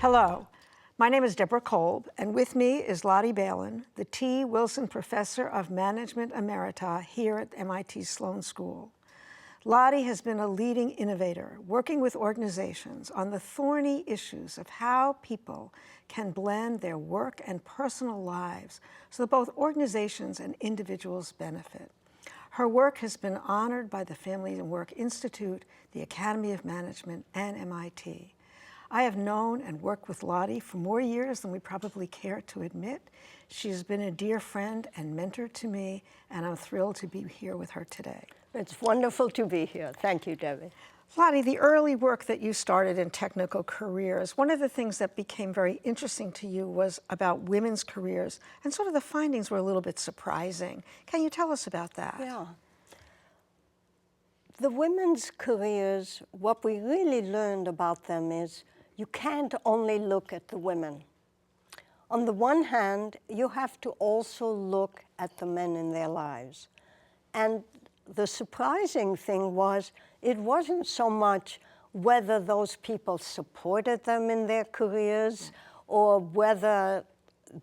Hello, my name is Deborah Kolb, and with me is Lotte Bailyn, the T. Wilson Professor of Management Emerita here at MIT Sloan School. Lotte has been a leading innovator, working with organizations on the thorny issues of how people can blend their work and personal lives so that both organizations and individuals benefit. Her work has been honored by the Family and Work Institute, the Academy of Management, and MIT. I have known and worked with Lotte for more years than we probably care to admit. She has been a dear friend and mentor to me, and I'm thrilled to be here with her today. It's wonderful to be here. Thank you, Debbie. Lotte, the early work that you started in technical careers, one of the things that became very interesting to you was about women's careers, and sort of the findings were a little bit surprising. Can you tell us about that? Yeah. The women's careers, what we really learned about them is you can't only look at the women. On the one hand, you have to also look at the men in their lives. And the surprising thing was, it wasn't so much whether those people supported them in their careers or whether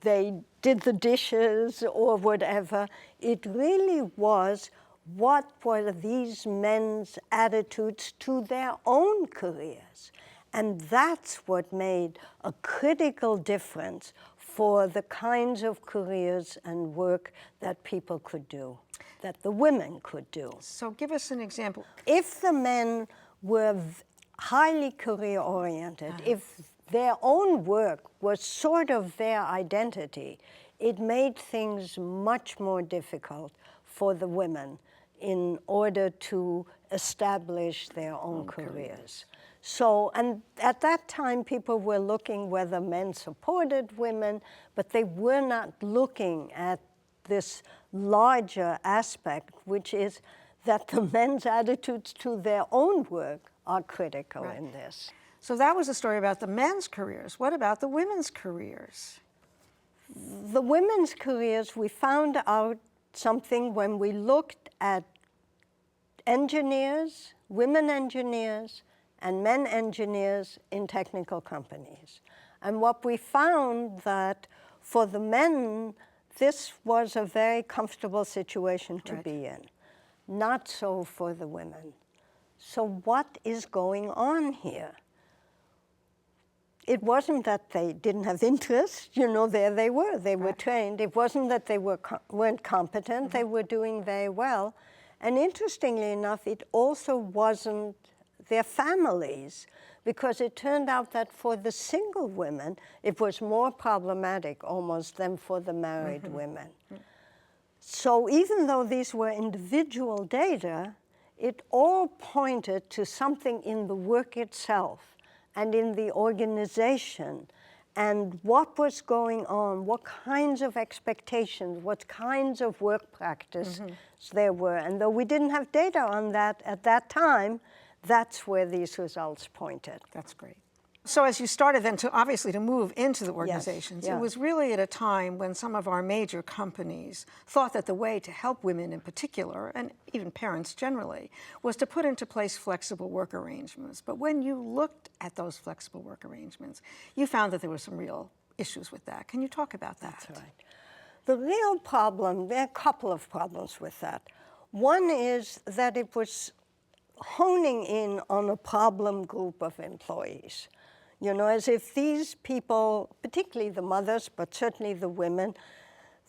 they did the dishes or whatever. It really was, what were these men's attitudes to their own careers? And that's what made a critical difference for the kinds of careers and work that people could do, that the women could do. So give us an example. If the men were highly career-oriented, if their own work was sort of their identity, it made things much more difficult for the women in order to establish their own careers. So, and at that time, people were looking whether men supported women, but they were not looking at this larger aspect, which is that the men's attitudes to their own work are critical in this. So that was a story about the men's careers. What about the women's careers? The women's careers, we found out something when we looked at engineers, women engineers, and men engineers in technical companies. And what we found that for the men, this was a very comfortable situation to be in. Not so for the women. So what is going on here? It wasn't that they didn't have interest. You know, there they were. They were trained. It wasn't that they weren't competent. They were doing very well. And interestingly enough, it also wasn't their families, because it turned out that for the single women, it was more problematic almost than for the married women. So even though these were individual data, it all pointed to something in the work itself and in the organization and what was going on, what kinds of expectations, what kinds of work practice there were. And though we didn't have data on that at that time, that's where these results pointed. That's great. So as you started then to obviously to move into the organizations, it was really at a time when some of our major companies thought that the way to help women in particular, and even parents generally, was to put into place flexible work arrangements. But when you looked at those flexible work arrangements, you found that there were some real issues with that. Can you talk about that? That's right. The real problem, there are a couple of problems with that. One is that it was honing in on a problem group of employees. You know, as if these people, particularly the mothers, but certainly the women,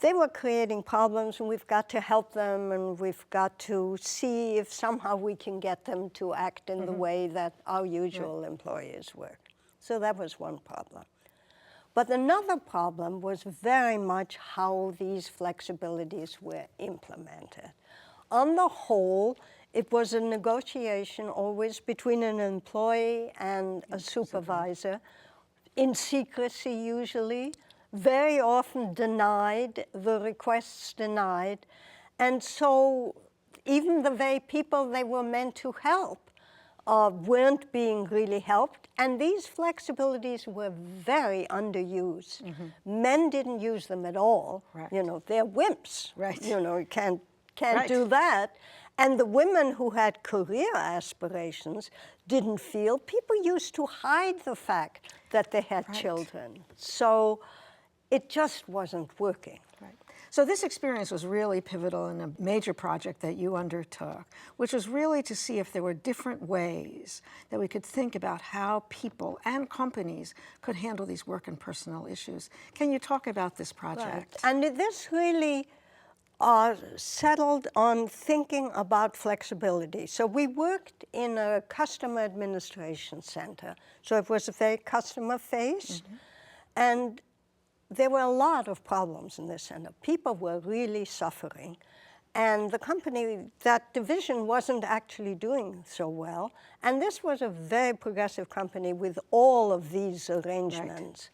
they were creating problems and we've got to help them and we've got to see if somehow we can get them to act in the way that our usual employees work. So that was one problem. But another problem was very much how these flexibilities were implemented. On the whole, it was a negotiation always between an employee and a supervisor, in secrecy usually, very often denied, the requests denied. And so even the very people they were meant to help weren't being really helped. And these flexibilities were very underused. Men didn't use them at all. You know, they're wimps. You know, you can't do that. And the women who had career aspirations didn't feel. People used to hide the fact that they had children. So it just wasn't working. Right. So this experience was really pivotal in a major project that you undertook, which was really to see if there were different ways that we could think about how people and companies could handle these work and personal issues. Can you talk about this project? And this really settled on thinking about flexibility. So we worked in a customer administration center. So it was very customer-faced. And there were a lot of problems in this center. People were really suffering. And the company, that division wasn't actually doing so well. And this was a very progressive company with all of these arrangements.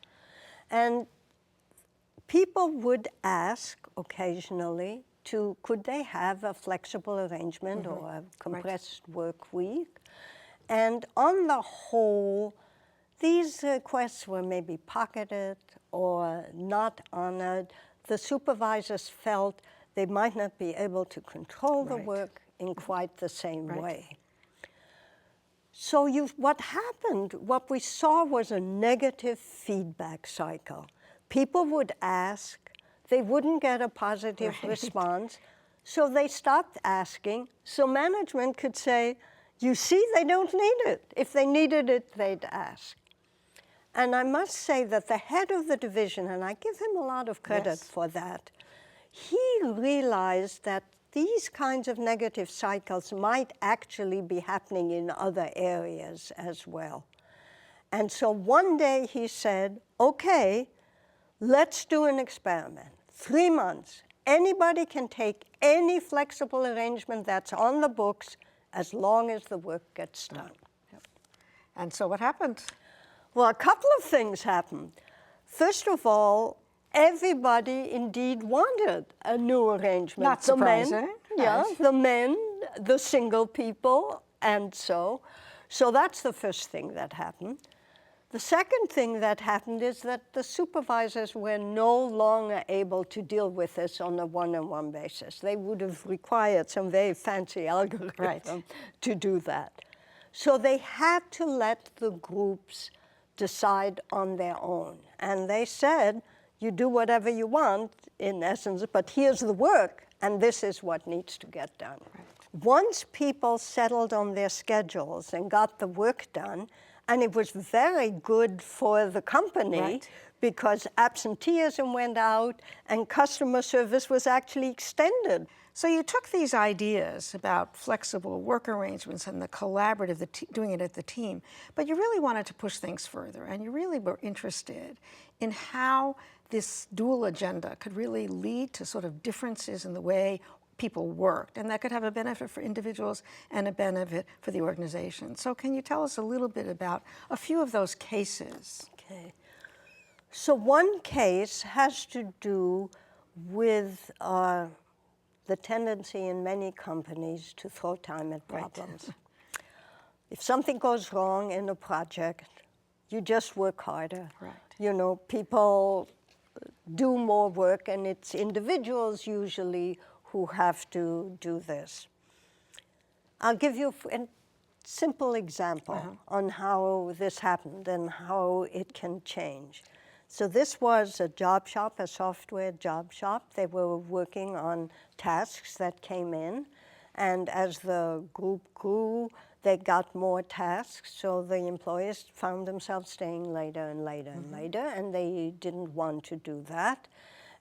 And people would ask occasionally could they have a flexible arrangement or a compressed work week? And on the whole, these requests were maybe pocketed or not honored. The supervisors felt they might not be able to control the work in quite the same way. So what happened, what we saw was a negative feedback cycle. People would ask, they wouldn't get a positive response, so they stopped asking, so management could say, you see, they don't need it. If they needed it, they'd ask. And I must say that the head of the division, and I give him a lot of credit for that, he realized that these kinds of negative cycles might actually be happening in other areas as well. And so one day he said, okay, let's do an experiment. 3 months. Anybody can take any flexible arrangement that's on the books as long as the work gets done. And so what happened? Well, a couple of things happened. First of all, everybody indeed wanted a new arrangement. Not surprising. The men, the single people, and so that's the first thing that happened. The second thing that happened is that the supervisors were no longer able to deal with this on a one-on-one basis. They would have required some very fancy algorithm to do that. So they had to let the groups decide on their own. And they said, you do whatever you want, in essence, but here's the work, and this is what needs to get done. Once people settled on their schedules and got the work done, and it was very good for the company because absenteeism went out and customer service was actually extended. So you took these ideas about flexible work arrangements and the collaborative, doing it at the team, but you really wanted to push things further, and you really were interested in how this dual agenda could really lead to sort of differences in the way people worked, and that could have a benefit for individuals and a benefit for the organization. So can you tell us a little bit about a few of those cases? Okay. So one case has to do with the tendency in many companies to throw time at problems. If something goes wrong in a project, you just work harder. You know, people do more work, and it's individuals usually who have to do this. I'll give you a simple example on how this happened and how it can change. So this was a job shop, a software job shop. They were working on tasks that came in, and as the group grew, they got more tasks, so the employees found themselves staying later and later and later, and they didn't want to do that.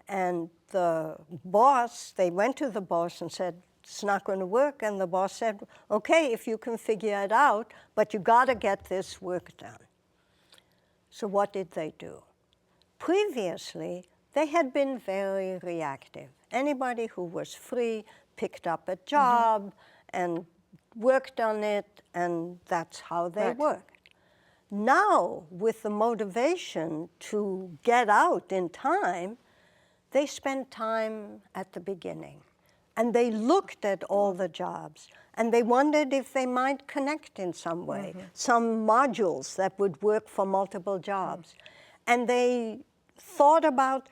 And the boss, they went to the boss and said, it's not going to work. And the boss said, okay, if you can figure it out, but you got to get this work done. So what did they do? Previously, they had been very reactive. Anybody who was free picked up a job and worked on it, and that's how they worked. Now, with the motivation to get out in time, they spent time at the beginning, and they looked at all the jobs, and they wondered if they might connect in some way, some modules that would work for multiple jobs. And they thought about,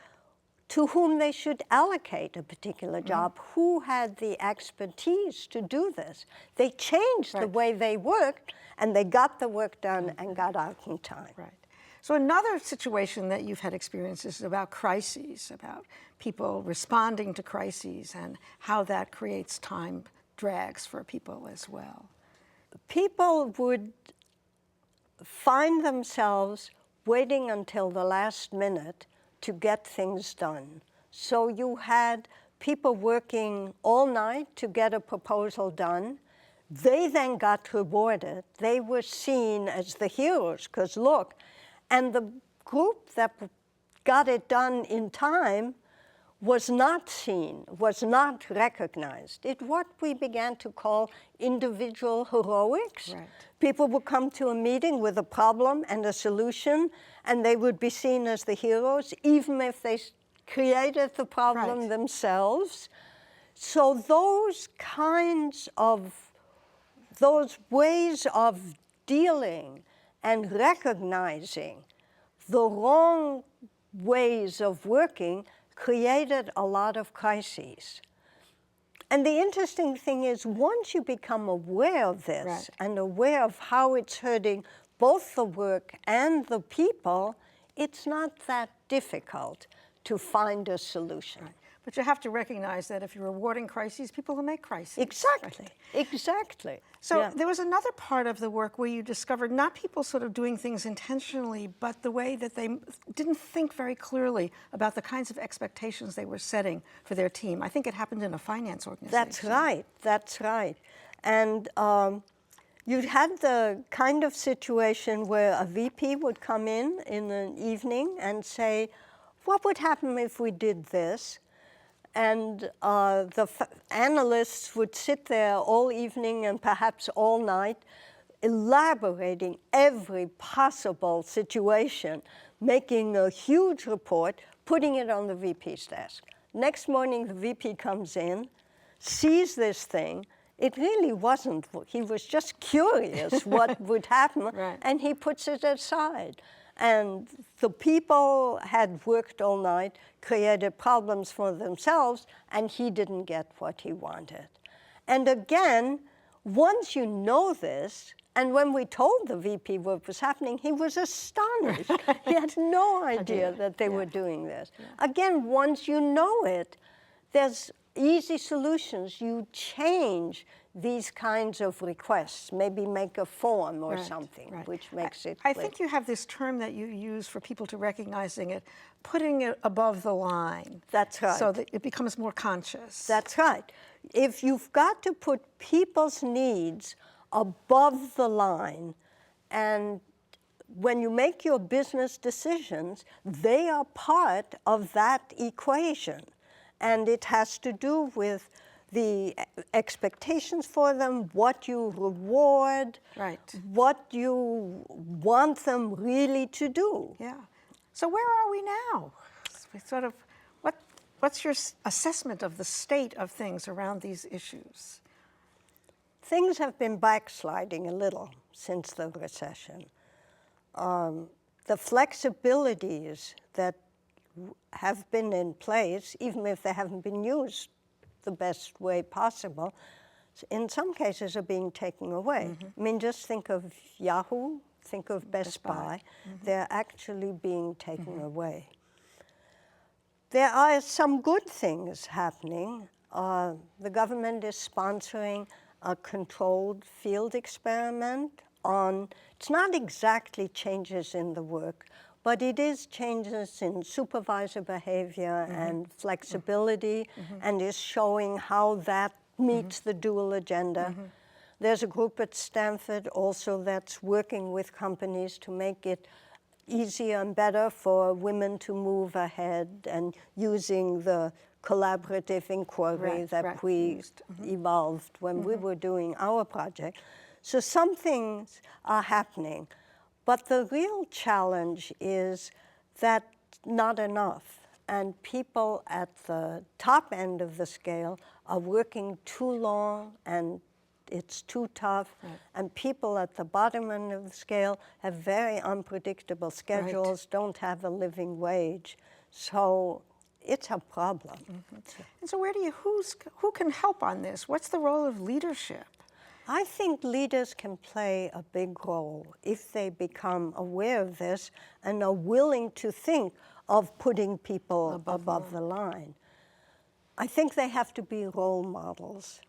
to whom they should allocate a particular job, who had the expertise to do this. They changed the way they worked, and they got the work done and got out in time. Right. So another situation that you've had experience is about crises, about people responding to crises and how that creates time drags for people as well. People would find themselves waiting until the last minute to get things done. So you had people working all night to get a proposal done. They then got rewarded. They were seen as the heroes, because look, and the group that got it done in time was not seen, was not recognized. It's what we began to call individual heroics. Right. People would come to a meeting with a problem and a solution, and they would be seen as the heroes, even if they created the problem themselves. So those ways of dealing and recognizing the wrong ways of working created a lot of crises. And the interesting thing is, once you become aware of this and aware of how it's hurting both the work and the people, it's not that difficult to find a solution. Right. But you have to recognize that if you're rewarding crises, people will make crises. Exactly, exactly. So there was another part of the work where you discovered not people sort of doing things intentionally, but the way that they didn't think very clearly about the kinds of expectations they were setting for their team. I think it happened in a finance organization. That's right, that's right. And you had the kind of situation where a VP would come in an evening and say, what would happen if we did this? And the analysts would sit there all evening and perhaps all night, elaborating every possible situation, making a huge report, putting it on the VP's desk. Next morning, the VP comes in, sees this thing. It really wasn't, he was just curious what would happen, and he puts it aside. And the people had worked all night, created problems for themselves, and he didn't get what he wanted. And again, once you know this, and when we told the VP what was happening, he was astonished. He had no idea that they were doing this. Again, once you know it, there's easy solutions. You change these kinds of requests, maybe make a form or something, which makes it I think you have this term that you use for people to recognizing it, putting it above the line. That's right. So that it becomes more conscious. That's right. If you've got to put people's needs above the line, and when you make your business decisions, they are part of that equation. And it has to do with the expectations for them, what you reward, what you want them really to do. Yeah. So where are we now? Sort of, what's your assessment of the state of things around these issues? Things have been backsliding a little since the recession. The flexibilities that have been in place, even if they haven't been used the best way possible, in some cases are being taken away. I mean, just think of Yahoo, think of Best Buy. They're actually being taken away. There are some good things happening. The government is sponsoring a controlled field experiment on, it's not exactly changes in the work, but it is changes in supervisor behavior and flexibility, and is showing how that meets the dual agenda. There's a group at Stanford also that's working with companies to make it easier and better for women to move ahead, and using the collaborative inquiry that we evolved when we were doing our project. So some things are happening. But the real challenge is that not enough. And people at the top end of the scale are working too long, and it's too tough. And people at the bottom end of the scale have very unpredictable schedules, don't have a living wage. So it's a problem. And so who can help on this? What's the role of leadership? I think leaders can play a big role if they become aware of this and are willing to think of putting people above the line. I think they have to be role models.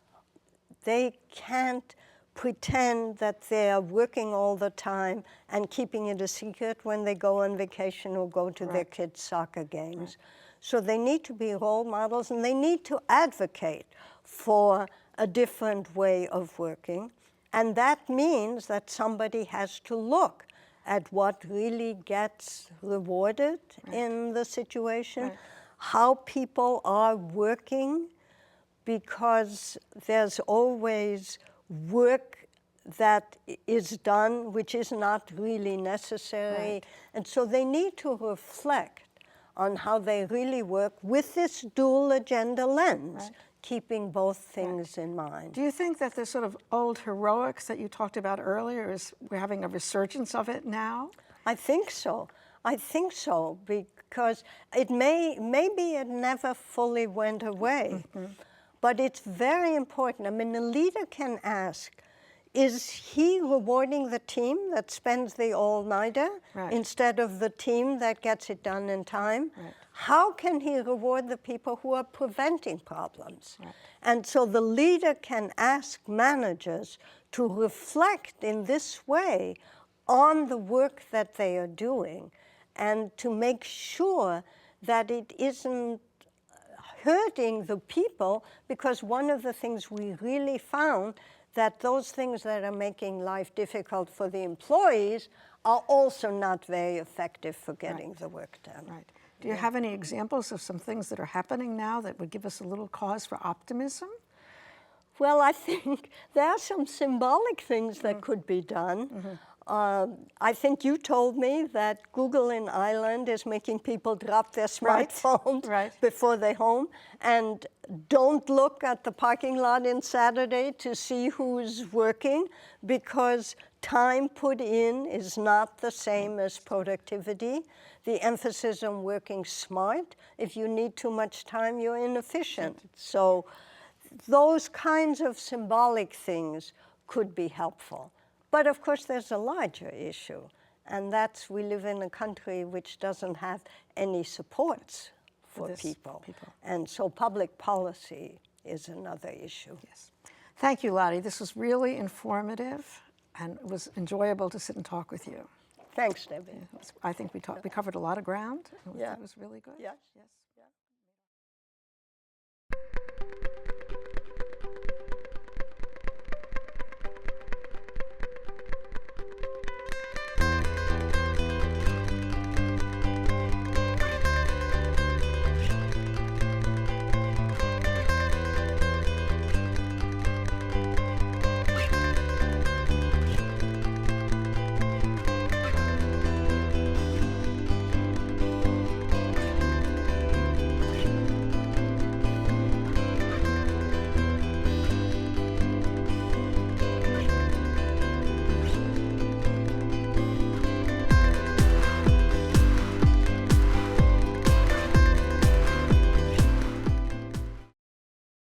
They can't pretend that they're working all the time and keeping it a secret when they go on vacation or go to their kids' soccer games. So they need to be role models, and they need to advocate for a different way of working. And that means that somebody has to look at what really gets rewarded in the situation, how people are working, because there's always work that is done which is not really necessary. And so they need to reflect on how they really work with this dual agenda lens, keeping both things in mind. Do you think that the sort of old heroics that you talked about earlier we're having a resurgence of it now? I think so. I think so, because maybe it never fully went away. But it's very important. I mean, a leader can ask, is he rewarding the team that spends the all-nighter instead of the team that gets it done in time? How can he reward the people who are preventing problems? And so the leader can ask managers to reflect in this way on the work that they are doing and to make sure that it isn't hurting the people, because one of the things we really found that those things that are making life difficult for the employees are also not very effective for getting the work done. Do you have any examples of some things that are happening now that would give us a little cause for optimism? Well, I think there are some symbolic things that could be done. I think you told me that Google in Ireland is making people drop their smartphones before they're home, and don't look at the parking lot on Saturday to see who's working, because time put in is not the same as productivity. The emphasis on working smart. If you need too much time, you're inefficient. So those kinds of symbolic things could be helpful. But of course, there's a larger issue, and that's we live in a country which doesn't have any supports for people. And so public policy is another issue. Yes. Thank you, Lotte. This was really informative, and it was enjoyable to sit and talk with you. Thanks, Debbie. I think we covered a lot of ground. It was really good. Yes.